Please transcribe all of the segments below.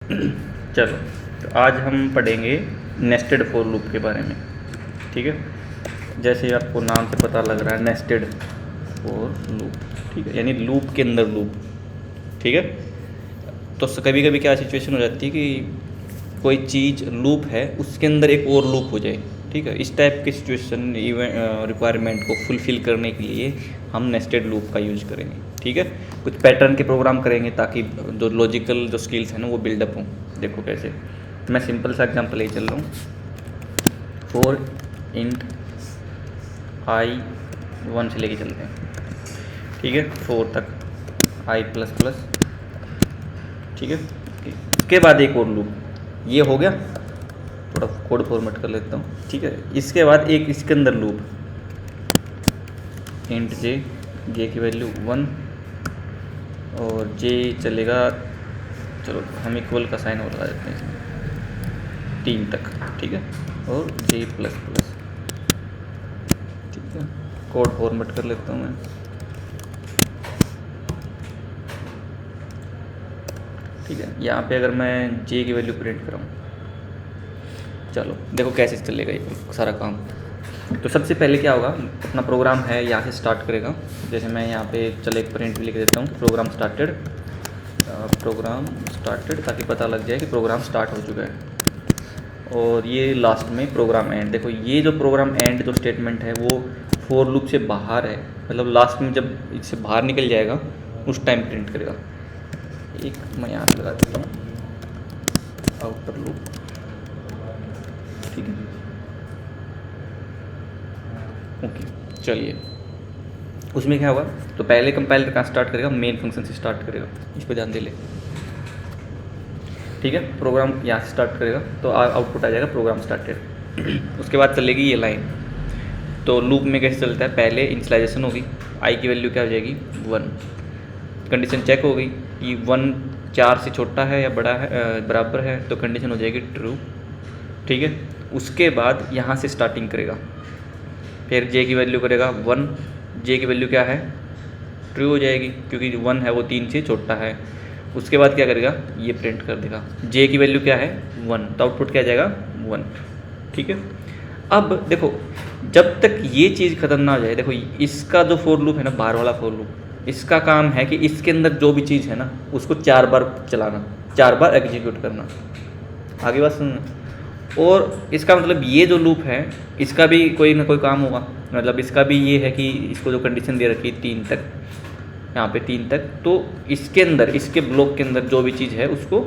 चलो, तो आज हम पढ़ेंगे नेस्टेड फॉर लूप के बारे में। ठीक है, जैसे आपको नाम से पता लग रहा है नेस्टेड फॉर लूप, ठीक है, यानी लूप के अंदर लूप। ठीक है, तो कभी कभी क्या सिचुएशन हो जाती है कि कोई चीज़ लूप है, उसके अंदर एक और लूप हो जाए। ठीक है, इस टाइप की सिचुएशन रिक्वायरमेंट को फुलफ़िल करने के लिए हम नेस्टेड लूप का यूज करेंगे। ठीक है, कुछ पैटर्न के प्रोग्राम करेंगे ताकि जो लॉजिकल जो स्किल्स हैं ना वो बिल्डअप हों। देखो कैसे, मैं सिंपल सा एग्जांपल ले चल रहा हूँ। फॉर इंट आई 1 से लेके चलते हैं। ठीक है, 4 तक आई प्लस प्लस। ठीक है, इसके बाद एक और लूप, ये हो गया। थोड़ा कोड फॉर्मेट कर लेता हूँ। ठीक है, इसके बाद एक इसके अंदर लूप इंट जे की वैल्यू 1 और जे चलेगा, चलो हम इक्वल का साइन और लगा देते हैं इसमें 3 तक। ठीक है, और जे प्लस प्लस। ठीक है, कोड फॉर्मेट कर लेता हूँ मैं। ठीक है, यहाँ पे अगर मैं जे की वैल्यू प्रिंट कराऊँ, चलो देखो कैसे चलेगा ये सारा काम। तो सबसे पहले क्या होगा, अपना प्रोग्राम है यहाँ से स्टार्ट करेगा। जैसे मैं यहाँ पे चलो एक प्रिंट भी लिख देता हूँ, प्रोग्राम स्टार्टेड, ताकि पता लग जाए कि प्रोग्राम स्टार्ट हो चुका है। और ये लास्ट में प्रोग्राम एंड। देखो ये जो प्रोग्राम एंड जो स्टेटमेंट है वो फॉर लूप से बाहर है, मतलब लास्ट में जब इससे बाहर निकल जाएगा उस टाइम प्रिंट करेगा। एक मैं यहाँ लगा देता हूँ आउटर लूप। ठीक है, ओके, चलिए उसमें क्या होगा, तो पहले कंपाइलर कहाँ स्टार्ट करेगा, मेन फंक्शन से स्टार्ट करेगा। इस पर ध्यान दे ले। ठीक है, प्रोग्राम यहाँ से स्टार्ट करेगा तो आउटपुट आ जाएगा प्रोग्राम स्टार्टेड। उसके बाद चलेगी ये लाइन। तो लूप में कैसे चलता है, पहले इनिशियलाइजेशन होगी, आई की वैल्यू क्या हो जाएगी 1, कंडीशन चेक हो गई कि 1 4 से छोटा है या बड़ा है बराबर है, तो कंडीशन हो जाएगी ट्रू। ठीक है, उसके बाद यहाँ से स्टार्टिंग करेगा, फिर जे की वैल्यू करेगा 1, जे की वैल्यू क्या है ट्रू हो जाएगी क्योंकि 1 है वो 3 से छोटा है। उसके बाद क्या करेगा, ये प्रिंट कर देगा, जे की वैल्यू क्या है 1, तो आउटपुट क्या आ जाएगा 1। ठीक है, अब देखो जब तक ये चीज़ ख़त्म ना हो जाए, देखो इसका जो फॉर लूप है ना, बाहर वाला फॉर लूप, इसका काम है कि इसके अंदर जो भी चीज़ है ना उसको 4 बार चलाना, 4 बार एग्जीक्यूट करना। आगे बात सुनना। और इसका मतलब ये जो लूप है इसका भी कोई ना कोई काम होगा, मतलब इसका भी ये है कि इसको जो कंडीशन दे रखी है 3 तक, यहाँ पे 3 तक, तो इसके अंदर इसके ब्लॉक के अंदर जो भी चीज़ है उसको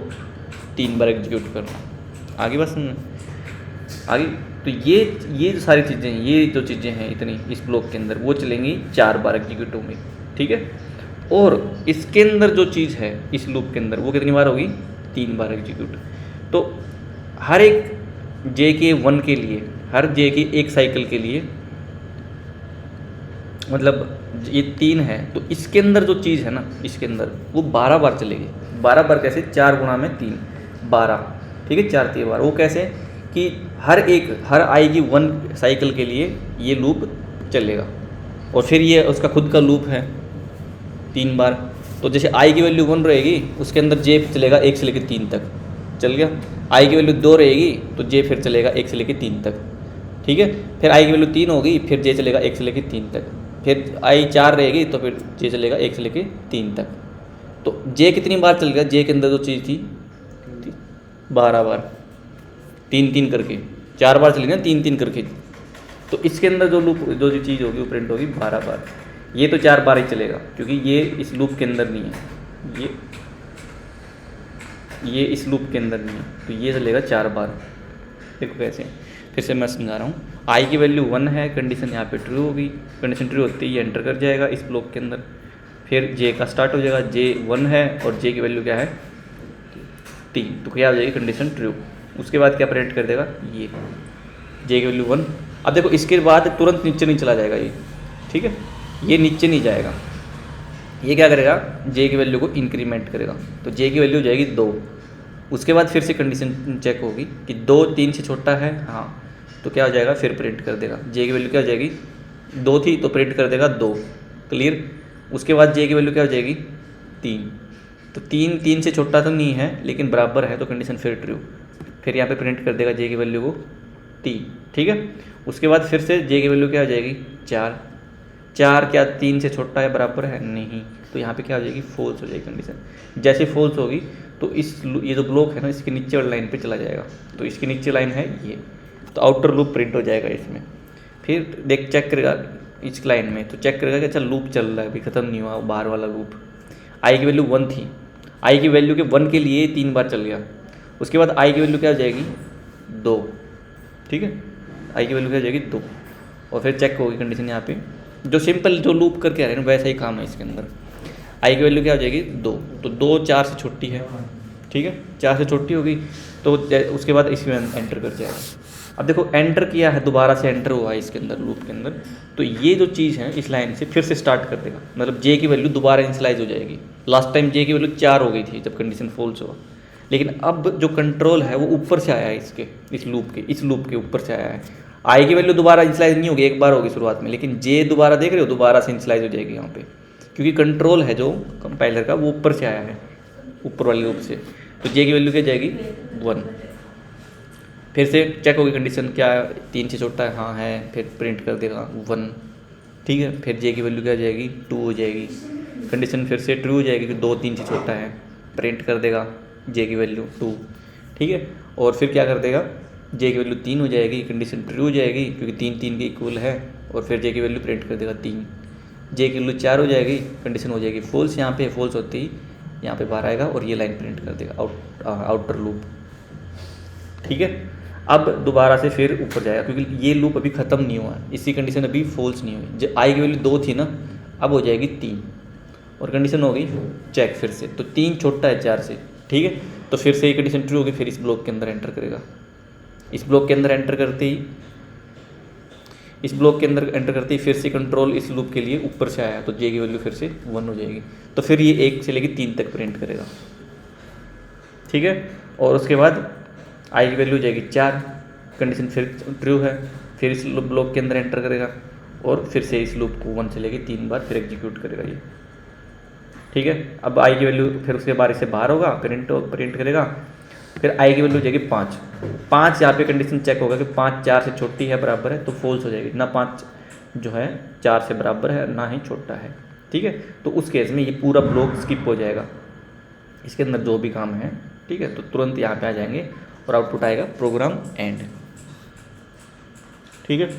3 बार एग्जीक्यूट करना। आगे बात सुनना। आगे तो ये जो सारी चीज़ें हैं, ये जो चीज़ें हैं इतनी इस ब्लॉक के अंदर वो चलेंगी 4 बार एग्जीक्यूट होंगी। ठीक है, और इसके अंदर जो चीज़ है इस लूप के अंदर वो कितनी बार होगी 3 बार एग्जीक्यूट। तो हर एक जे के 1 के लिए, हर जे की एक साइकिल के लिए, मतलब ये 3 है तो इसके अंदर जो चीज़ है ना इसके अंदर वो 12 बार चलेगी। 12 बार कैसे, 4 गुणा में 3 12। ठीक है, 4 3 बार। वो कैसे कि हर आई की 1 साइकिल के लिए ये लूप चलेगा, और फिर ये उसका खुद का लूप है 3 बार। तो जैसे आई की वैल्यू 1 रहेगी उसके अंदर जे चलेगा 1 से लेकर 3 तक, चल गया। आई की वैल्यू 2 रहेगी तो जे फिर चलेगा 1 से लेकर 3 तक। ठीक है, फिर आई की वैल्यू 3 होगी फिर जे चलेगा 1 से लेकर 3 तक, फिर आई 4 रहेगी तो फिर जे चलेगा 1 से लेकर 3 तक। तो जे कितनी बार चलेगा, जे के अंदर जो चीज़ थी 12 बार, 3 3 करके 4 बार चलेगी ना, 3 3 करके। तो इसके अंदर जो लूप जो चीज़ होगी वो प्रिंट होगी 12 बार। ये तो 4 बार ही चलेगा क्योंकि ये इस लूप के अंदर नहीं है, ये इस लूप के अंदर नहीं है, तो ये चलेगा 4 बार। देखो कैसे, फिर से मैं समझा रहा हूँ। आई की वैल्यू 1 है, कंडीशन यहाँ पे ट्रू होगी, कंडीशन ट्रू होती है ये एंटर कर जाएगा इस ब्लॉक के अंदर, फिर जे का स्टार्ट हो जाएगा, जे 1 है और जे की वैल्यू क्या है 3, तो क्या हो जाएगी कंडीशन ट्रू। उसके बाद क्या प्रिंट कर देगा, ये जे की वैल्यू 1। अब देखो इसके बाद तुरंत नीचे नहीं चला जाएगा ये। ठीक है, ये नीचे नहीं जाएगा, ये क्या करेगा जे की वैल्यू को इंक्रीमेंट करेगा, तो जे की वैल्यू हो जाएगी 2। उसके बाद फिर से कंडीशन चेक होगी कि 2 3 से छोटा है, हाँ, तो क्या हो जाएगा फिर प्रिंट कर देगा, जे की वैल्यू क्या हो जाएगी 2 थी तो प्रिंट कर देगा 2, क्लियर। उसके बाद जे की वैल्यू क्या हो जाएगी 3, तो 3 से छोटा तो नहीं है लेकिन बराबर है, तो कंडीशन फिर ट्रू। फिर यहाँ पे प्रिंट कर देगा जे की वैल्यू को 3, ठीक है। उसके बाद फिर से जे की वैल्यू क्या हो जाएगी 4। 4 क्या 3 से छोटा है बराबर है नहीं, तो यहाँ पे क्या हो जाएगी फॉल्स हो जाएगी कंडीशन। जैसे फॉल्स होगी तो ये जो ब्लॉक है ना इसके नीचे वाली लाइन पे चला जाएगा, तो इसके नीचे लाइन है ये, तो आउटर लूप प्रिंट हो जाएगा इसमें। फिर देख चेक करेगा इस लाइन में, तो चेक करेगा कि अच्छा लूप चल रहा है अभी ख़त्म नहीं हुआ बाहर वाला लूप। आई की वैल्यू 1 थी, आई की वैल्यू के 1 के लिए 3 बार चल गया। उसके बाद आई की वैल्यू क्या हो जाएगी 2, ठीक है, आई की वैल्यू क्या हो जाएगी 2, और फिर चेक होगी कंडीशन यहाँ पे। जो सिंपल जो लूप करके आ रहे हैं वैसा ही काम है इसके अंदर। आई की वैल्यू क्या हो जाएगी 2, तो 2 4 से छोटी है, ठीक है, 4 से छोटी होगी तो उसके बाद इसमें एंटर कर जाएगा। अब देखो एंटर किया है, दोबारा से एंटर हुआ है इसके अंदर लूप के अंदर, तो ये जो चीज़ है इस लाइन से फिर से स्टार्ट कर देगा, मतलब जे की वैल्यू दोबारा इनिशियलाइज हो जाएगी। लास्ट टाइम जे की वैल्यू 4 हो गई थी जब कंडीशन फॉल्स हुआ, लेकिन अब जो कंट्रोल है वो ऊपर से आया है इसके, इस लूप के ऊपर से आया है। आई की वैल्यू दोबारा इनिशियलाइज नहीं होगी, एक बार होगी शुरुआत में, लेकिन जे दोबारा देख रहे हो दोबारा से इनिशियलाइज हो जाएगी यहाँ पे, क्योंकि कंट्रोल है जो कंपाइलर का वो ऊपर से आया है, ऊपर वाले लूप से। तो जे की वैल्यू क्या जाएगी 1। फिर से चेक होगी कंडीशन क्या 3 से छोटा है, हाँ है, फिर प्रिंट कर देगा 1, ठीक है। फिर जे की वैल्यू क्या जाएगी 2 हो जाएगी, कंडीशन फिर से ट्रू हो जाएगी कि 2 3 से छोटा है, प्रिंट कर देगा जे की वैल्यू 2, ठीक है। और फिर क्या कर देगा जे की वैल्यू 3 हो जाएगी, कंडीशन ट्रू हो जाएगी क्योंकि 3 3 के इक्वल है, और फिर जे की वैल्यू प्रिंट कर देगा 3। जे की वैल्यू 4 हो जाएगी, कंडीशन हो जाएगी फॉल्स, यहाँ पे फॉल्स होती ही यहाँ पे बाहर आएगा और ये लाइन प्रिंट कर देगा आउटर लूप, ठीक है। अब दोबारा से फिर ऊपर जाएगा क्योंकि ये लूप अभी ख़त्म नहीं हुआ है, इसी कंडीशन अभी फॉल्स नहीं हुई। जब आई की वैल्यू 2 थी ना, अब हो जाएगी 3, और कंडीशन हो गई चेक फिर से, तो 3 छोटा है 4 से, ठीक है। तो फिर से ये कंडीशन ट्रू होगी, फिर इस ब्लॉक के अंदर एंटर करेगा। इस ब्लॉक के अंदर एंटर करते ही फिर से कंट्रोल इस लूप के लिए ऊपर से आया, तो जे की वैल्यू फिर से 1 हो जाएगी, तो फिर ये 1 से लेकर 3 तक प्रिंट करेगा, ठीक है। और उसके बाद आई की वैल्यू हो जाएगी 4, कंडीशन फिर ट्रू है, फिर इस ब्लॉक के अंदर एंटर करेगा और फिर से इस लूप को 1 से लेकर 3 बार फिर एग्जीक्यूट करेगा ये, ठीक है। अब आई की वैल्यू फिर उसके बाद इससे बाहर होगा, प्रिंट करेगा, फिर आई की वैल्यू हो जाएगी 5। यहाँ पे कंडीशन चेक होगा कि 5 4 से छोटी है बराबर है, तो फॉल्स हो जाएगी, ना 5 जो है 4 से बराबर है ना ही छोटा है, ठीक है। तो उस केस में ये पूरा ब्लॉक स्किप हो जाएगा, इसके अंदर जो भी काम है, ठीक है, तो तुरंत यहाँ पे आ जाएंगे और आउटपुट आएगा प्रोग्राम एंड, ठीक है।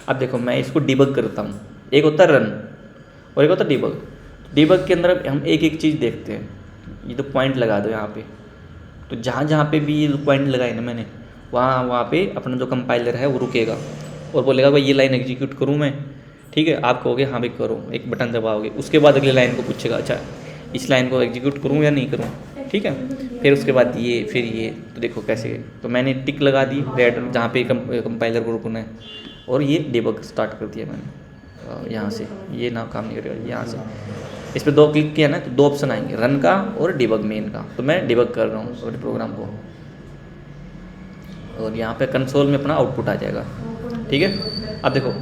अब देखो मैं इसको डिबग करता हूँ, एक होता है रन और एक होता है डिबग। डिबग के अंदर हम एक एक चीज़ देखते हैं, ये तो पॉइंट लगा दो यहाँ पे, तो जहाँ पे भी ये पॉइंट लगाए ना मैंने, वहाँ पे अपना जो कंपाइलर है वो रुकेगा और बोलेगा भाई ये लाइन एग्जीक्यूट करूँ मैं, ठीक है। आप कहोगे हाँ भाई करो, एक बटन दबाओगे, उसके बाद अगली लाइन को पूछेगा अच्छा इस लाइन को एग्जीक्यूट करूँ या नहीं करूँ, ठीक है। फिर उसके बाद ये, फिर ये, तो देखो कैसे, तो मैंने टिक लगा दी रेड जहाँ पे कंपाइलर को रुकना है, और ये डिबग स्टार्ट कर दिया मैंने यहाँ से, ये ना काम नहीं करेगा, यहाँ से इस पर 2 क्लिक किया ना तो 2 ऑप्शन आएंगे, रन का और डिबग मेन का, तो मैं डिबग कर रहा हूँ अपने प्रोग्राम को, और यहाँ पे कंसोल में अपना आउटपुट आ जाएगा, ठीक है। अब देखो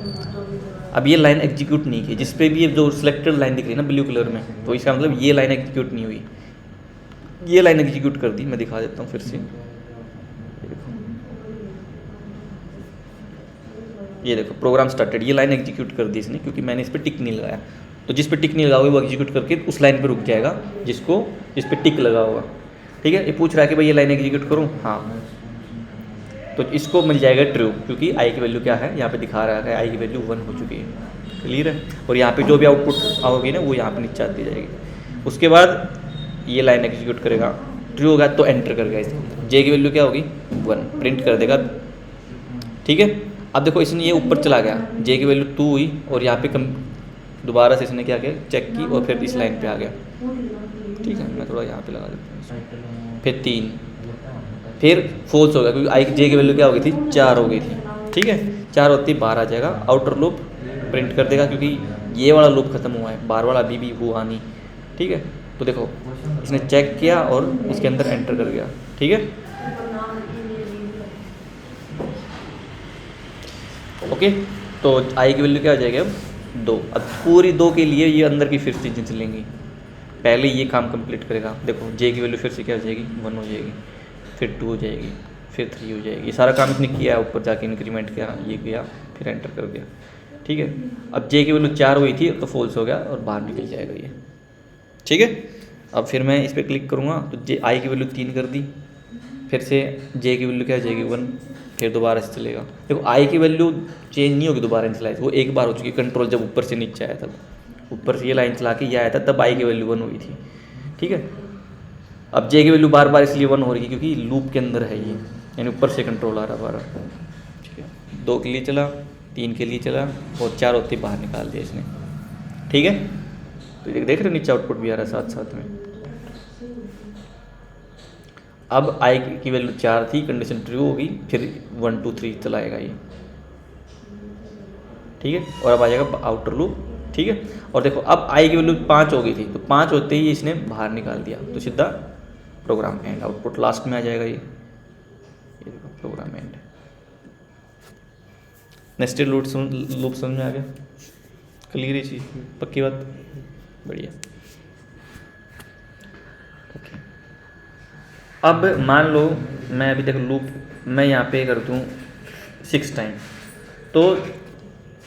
अब ये लाइन एग्जीक्यूट नहीं की, जिस पे भी ये जो सिलेक्टेड लाइन दिख रही है ना ब्लू कलर में, तो इसका मतलब ये लाइन एग्जीक्यूट नहीं हुई, ये लाइन एग्जीक्यूट कर दी। मैं दिखा देता हूँ फिर से, ये देखो प्रोग्राम स्टार्टेड, ये लाइन एग्जीक्यूट कर दी इसने क्योंकि मैंने इस पर टिक नहीं लगाया। तो जिस पे टिक नहीं लगा हुआ वो एग्जीक्यूट करके उस लाइन पे रुक जाएगा जिस पे टिक लगा होगा, ठीक है। ये पूछ रहा है कि भाई ये लाइन एग्जीक्यूट करूँ, हाँ, तो इसको मिल जाएगा ट्रू, क्योंकि आई की वैल्यू क्या है यहाँ पे दिखा रहा है, आई की वैल्यू 1 हो चुकी है, क्लियर है। और यहाँ पे जो भी आउटपुट आओगी ना वो यहाँ पे नीचे आती जाएगी। उसके बाद ये लाइन एग्जीक्यूट करेगा, ट्रू होगा तो एंटर करेगा इसके अंदर, जे की वैल्यू क्या होगी 1, प्रिंट कर देगा, ठीक है। अब देखो इसने ये ऊपर चला गया, जे की वैल्यू 2 हुई और यहाँ पे दोबारा से इसने क्या किया चेक की और फिर इस लाइन पे आ गया, ठीक है। मैं थोड़ा यहाँ पे लगा देता हूँ, फिर 3, फिर फॉल्स हो गया क्योंकि आई जे की वैल्यू क्या हो गई थी 4 हो गई थी, ठीक है। 4 होती बाहर आ जाएगा, आउटर लूप प्रिंट कर देगा क्योंकि ये वाला लूप खत्म हुआ है, बाहर वाला अभी भी हुआ नहीं, ठीक है। तो देखो इसने चेक किया और इसके अंदर एंटर कर गया, ठीक है, ओके। तो आई की वैल्यू क्या हो जाएगी अब 2। अब पूरी 2 के लिए ये अंदर की फिर चीज़ें चलेंगी, पहले ये काम कंप्लीट करेगा। देखो जे की वैल्यू फिर से क्या हो जाएगी, 1 हो जाएगी, फिर 2 हो जाएगी, फिर 3 हो जाएगी। ये सारा काम इसने किया है, ऊपर जाके इंक्रीमेंट किया, ये किया, फिर एंटर कर दिया। ठीक है, अब जे की वैल्यू 4 हुई थी तो फॉल्स हो गया और बाहर निकल जाएगा ये। ठीक है, अब फिर मैं इस पर क्लिक करूँगा तो जे आई की वैल्यू 3 कर दी, फिर से जे की वैल्यू क्या हो जाएगी 1, फिर दोबारा से चलेगा। देखो आई की वैल्यू चेंज नहीं होगी दोबारा इनिशियलाइज, वो एक बार हो चुकी कंट्रोल जब ऊपर से नीचे आया तब, ऊपर से ये लाइन चला के ये आया था तब आई की वैल्यू 1 हुई थी। ठीक है, अब जे की वैल्यू बार बार इसलिए 1 हो रही है क्योंकि लूप के अंदर है ये, यानी ऊपर से कंट्रोल आ रहा बार। ठीक है, 2 के लिए चला, 3 के लिए चला और 4 होते बाहर निकाल दिया इसने। ठीक है, तो ये देख रहे हो नीचे आउटपुट भी आ रहा है साथ साथ में। अब आई की वैल्यू 4 थी, कंडीशन ट्रू होगी, फिर 1 2 3 चलाएगा ये। ठीक है, और अब आ जाएगा आउटर लूप। ठीक है, और देखो अब आई की वैल्यू 5 हो गई थी तो 5 होते ही इसने बाहर निकाल दिया, तो सीधा प्रोग्राम एंड, आउटपुट लास्ट में आ जाएगा ये देखो प्रोग्राम एंड। नेस्टेड लूप समझ में आ गया, क्लियर ही चीज, पक्की बात, बढ़िया। ओके, अब मान लो मैं अभी तक लूप मैं यहाँ पे कर दूँ 6 टाइम, तो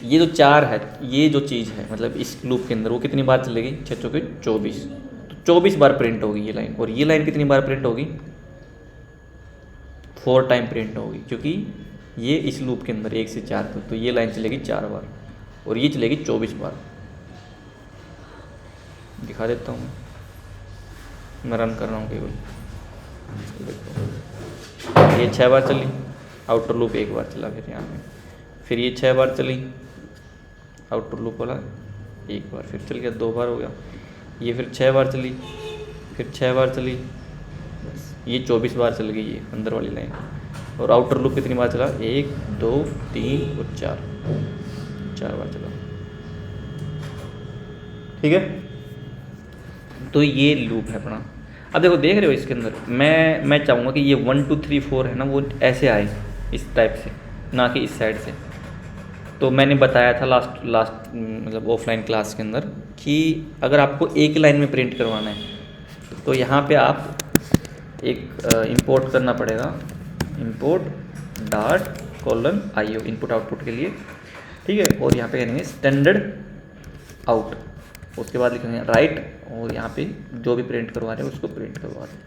ये जो 4 है, ये जो चीज़ है मतलब इस लूप के अंदर वो कितनी बार चलेगी, 6 चौके 24, तो 24 बार प्रिंट होगी ये लाइन। और ये लाइन कितनी बार प्रिंट होगी, 4 टाइम प्रिंट होगी, क्योंकि ये इस लूप के अंदर 1 से 4 तक, तो ये लाइन चलेगी 4 बार और ये चलेगी 24 बार। दिखा देता हूँ, मैं रन कर रहा हूँ केवल, देखो ये 6 बार चली, आउटर लूप 1 बार चला, फिर यहाँ में फिर ये 6 बार चली, आउटर लूप वाला 1 बार फिर चल गया, 2 बार हो गया, ये फिर 6 बार चली, फिर 6 बार चली, बस ये 24 बार चल गई ये अंदर वाली लाइन। और आउटर लूप कितनी बार चला, 1 2 3 और 4 बार चला। ठीक है, तो ये लूप है अपना। अब देखो देख रहे हो इसके अंदर मैं चाहूँगा कि ये 1 2 3 4 है ना वो ऐसे आए, इस टाइप से, ना कि इस साइड से। तो मैंने बताया था लास्ट मतलब ऑफलाइन क्लास के अंदर कि अगर आपको एक लाइन में प्रिंट करवाना है तो यहाँ पे आप एक इंपोर्ट करना पड़ेगा, import dot colon IO input output के लिए। ठीक है, और यहाँ पे करेंगे स्टैंडर्ड आउट, उसके बाद लिखेंगे राइट, और यहाँ पे जो भी प्रिंट करवा रहे हैं उसको प्रिंट करवा दें।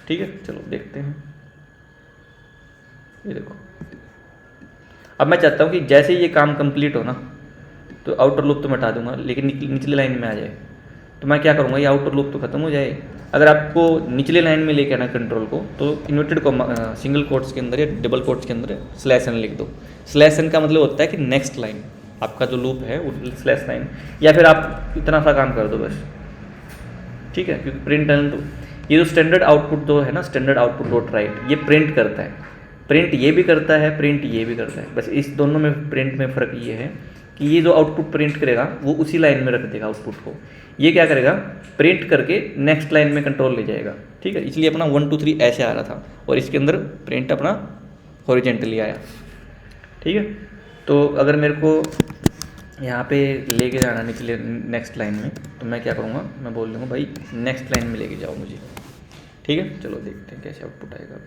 ठीक है, चलो देखते हैं, ये देखो अब मैं चाहता हूँ कि जैसे ये काम कंप्लीट हो ना तो आउटर लूप तो मैं हटा दूंगा, लेकिन निचली लाइन में आ जाए। तो मैं क्या करूँगा, ये आउटर लूप तो खत्म हो जाए। अगर आपको निचले लाइन में लेके आना कंट्रोल को तो इन्वर्टेड सिंगल कोट्स के अंदर या डबल कोट्स के अंदर /n लिख दो। /n का मतलब होता है कि नेक्स्ट लाइन, आपका जो लूप है वो /लाइन, या फिर आप इतना सा काम कर दो बस। ठीक है, क्योंकि प्रिंट तो ये जो स्टैंडर्ड आउटपुट जो है ना, स्टैंडर्ड आउटपुट डॉट राइट, ये प्रिंट करता है, प्रिंट ये भी करता है, प्रिंट ये भी करता है। बस इस दोनों में प्रिंट में फ़र्क ये है कि ये जो आउटपुट प्रिंट करेगा वो उसी लाइन में रख देगा आउटपुट को, ये क्या करेगा प्रिंट करके नेक्स्ट लाइन में कंट्रोल ले जाएगा। ठीक है, इसलिए अपना 1 2 3 ऐसे आ रहा था और इसके अंदर प्रिंट अपना हॉरिजेंटली आया। ठीक है, तो अगर मेरे को यहाँ पे लेके जाना निचले नेक्स्ट लाइन में तो मैं क्या करूँगा, मैं बोल दूँगा भाई नेक्स्ट लाइन में लेके जाओ मुझे। ठीक है, चलो देखते हैं कैसे आउटपुट आएगा।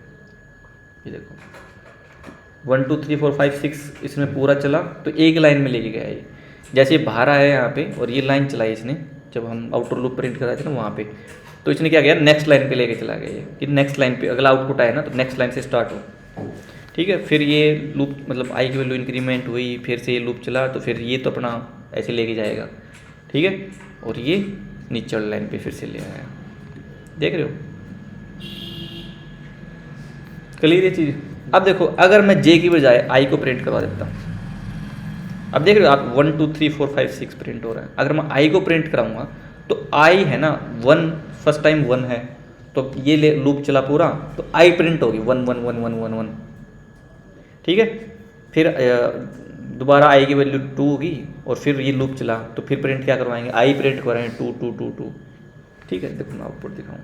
ये देखो 1 2 3 4 5 6 इसमें पूरा चला तो एक लाइन में लेके गया ये। जैसे ये बाहर आया यहाँ पे और ये लाइन चलाई इसने, जब हम आउटर लूप प्रिंट कराए थे ना वहाँ पे, तो इसने क्या किया नेक्स्ट लाइन पे लेके चला गया ये कि नेक्स्ट लाइन पे अगला आउटपुट आया ना तो नेक्स्ट लाइन से स्टार्ट हो। ठीक है, फिर ये लूप मतलब आई की वैल्यू इंक्रीमेंट हुई, फिर से ये लूप चला तो फिर ये तो अपना ऐसे लेके जाएगा। ठीक है, और ये नीचे वाली लाइन पे फिर से ले आया, देख रहे हो क्लियर ये चीज़। अब देखो अगर मैं जे की बजाय आई को प्रिंट करवा देता हूँ, अब देख रहे हो आप 1 2 3 4 5 6 प्रिंट हो रहा है। अगर मैं आई को प्रिंट कराऊंगा तो आई है ना 1 फर्स्ट टाइम 1 है तो ये लूप चला पूरा तो आई प्रिंट होगी 1 1 1 1 1 1। ठीक है, फिर दोबारा आई की वैल्यू 2 होगी और फिर ये लूप चला तो फिर प्रिंट क्या करवाएंगे, आई प्रिंट करवाएंगे 2 2 2 2। ठीक है, देखो मैं आउटपुट दिखाऊँ,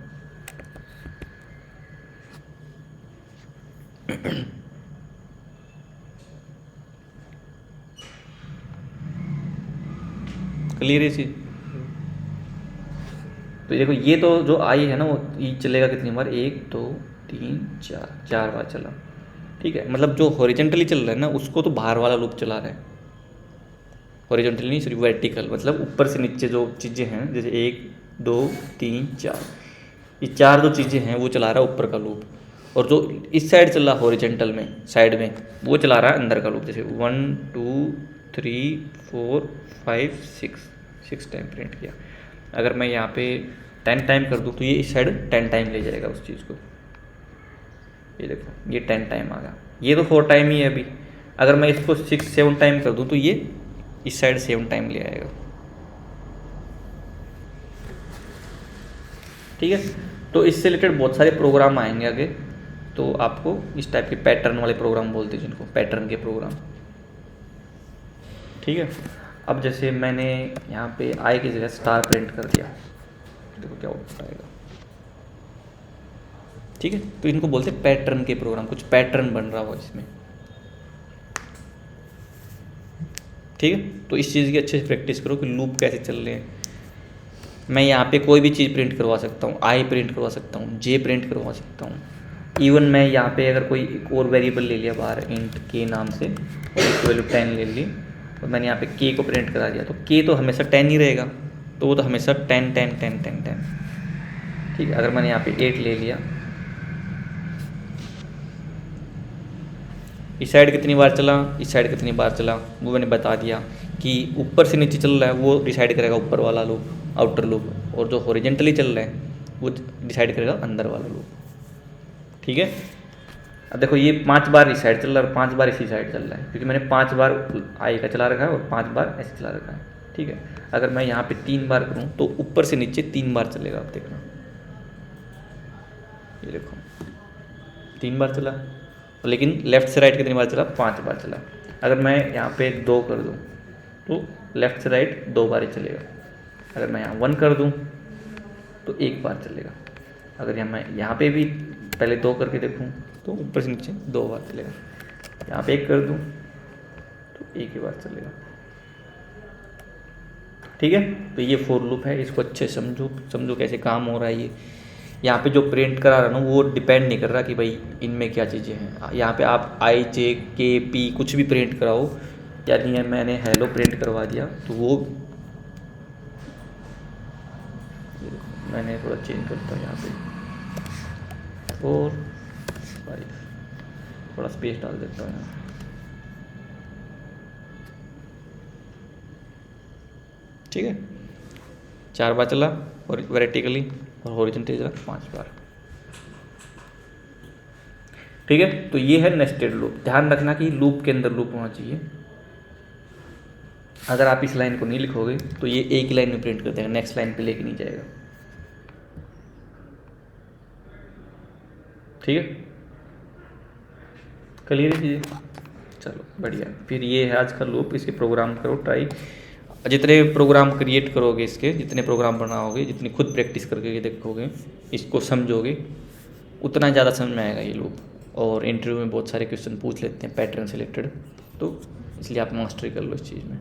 क्लियर है चीज। तो देखो ये तो जो आई है ना वो ये चलेगा कितनी बार, 1 2 3 4, 4 बार चला, ठीक है। मतलब जो हॉरिजेंटली चल रहा है ना उसको तो बाहर वाला लूप चला रहा है, हॉरिजेंटली नहीं, सिर्फ वर्टिकल, मतलब ऊपर से नीचे जो चीज़ें हैं, जैसे 1 2 3 4, ये 4 जो चीज़ें हैं वो चला रहा है ऊपर का लूप, और जो इस साइड चल रहा है हॉरिजेंटल में साइड में वो चला रहा है अंदर का लूप। जैसे 1 2 3 4 5 6 टाइम प्रिंट किया, अगर मैं यहाँ पे 10 टाइम कर दूँ तो ये इस साइड 10 टाइम ले जाएगा उस चीज़ को। ये देखो ये 10 टाइम आ गया, ये तो 4 टाइम ही है अभी। अगर मैं इसको 6 7 टाइम कर दूँ तो ये इस साइड 7 टाइम ले आएगा, ठीक है। तो इससे रिलेटेड बहुत सारे प्रोग्राम आएंगे आगे, तो आपको इस टाइप के पैटर्न वाले प्रोग्राम बोलते हैं जिनको, पैटर्न के प्रोग्राम, ठीक है। अब जैसे मैंने यहाँ पे आई की जगह स्टार प्रिंट कर दिया, देखो क्या आउटपुट आएगा, ठीक है। तो इनको बोलते हैं पैटर्न के प्रोग्राम, कुछ पैटर्न बन रहा हो इसमें, ठीक है। तो इस चीज़ की अच्छे से प्रैक्टिस करो कि लूप कैसे चल रहे हैं। मैं यहाँ पे कोई भी चीज़ प्रिंट करवा सकता हूँ, आई प्रिंट करवा सकता हूँ, जे प्रिंट करवा सकता हूँ, इवन मैं यहाँ पे अगर कोई एक और वेरिएबल ले लिया बाहर इंट के नाम से और इसकी वैल्यू 10 ले ली और मैंने यहाँ पे के को प्रिंट करा दिया, तो के तो हमेशा 10 ही रहेगा, तो वो तो हमेशा 10 10 10 10 10, ठीक है। अगर मैंने यहाँ पे 8 ले लिया, इस साइड कितनी बार चला, इस साइड कितनी बार चला, वो मैंने बता दिया कि ऊपर से नीचे चल रहा है वो डिसाइड करेगा ऊपर वाला लूप, आउटर लूप, और जो हॉरिजेंटली चल रहा है वो डिसाइड करेगा अंदर वाला लूप, ठीक है। अब देखो ये 5 बार इस साइड चल रहा है और 5 बार इसी साइड चल रहा है, क्योंकि मैंने 5 बार आई का चला रखा है और 5 बार ऐसे चला रखा है, ठीक है। अगर मैं यहाँ पे 3 बार करूँ तो ऊपर से नीचे 3 बार चलेगा, आप देखना, ये देखो 3 बार चला, लेकिन लेफ़्ट से राइट कितनी बार चला, 5 बार चला। अगर मैं यहाँ पे 2 कर दूँ तो लेफ़्ट से राइट 2 बार ही चलेगा, अगर मैं यहाँ 1 कर दूँ तो 1 बार चलेगा, अगर मैं यहाँ पे भी पहले 2 करके देखूँ तो ऊपर से नीचे 2 बार चलेगा, यहाँ पे 1 कर दूँ तो 1 ही बार चलेगा, ठीक है। तो ये फॉर लूप है, इसको अच्छे समझो कैसे काम हो रहा है ये। यहाँ पे जो प्रिंट करा रहा है ना वो डिपेंड नहीं कर रहा कि भाई इनमें क्या चीज़ें हैं, यहाँ पे आप आई जे के पी कुछ भी प्रिंट कराओ, यानी मैंने हेलो प्रिंट करवा दिया तो वो, मैंने थोड़ा चेंज करता हूँ यहाँ पे 4 5, थोड़ा स्पेस डाल देता हूँ यहाँ, ठीक है। 4 बार चला और वर्टिकली और हॉरिजॉन्टली चला 5 बार, ठीक है। तो ये है नेस्टेड लूप। ध्यान रखना कि लूप के अंदर लूप होना चाहिए, अगर आप इस लाइन को नहीं लिखोगे तो ये एक ही लाइन में प्रिंट कर देगा, नेक्स्ट लाइन पे लेके नहीं जाएगा, ठीक है। क्लियर है चीज़ें, चलो बढ़िया। फिर ये है आज का लूप, इसके प्रोग्राम करो ट्राई, जितने प्रोग्राम क्रिएट करोगे इसके, जितने प्रोग्राम बनाओगे, जितनी खुद प्रैक्टिस करके ये देखोगे, इसको समझोगे, उतना ज़्यादा समझ में आएगा ये लूप। और इंटरव्यू में बहुत सारे क्वेश्चन पूछ लेते हैं पैटर्न से रिलेटेड, तो इसलिए आप मास्टरी कर लो इस चीज़ में।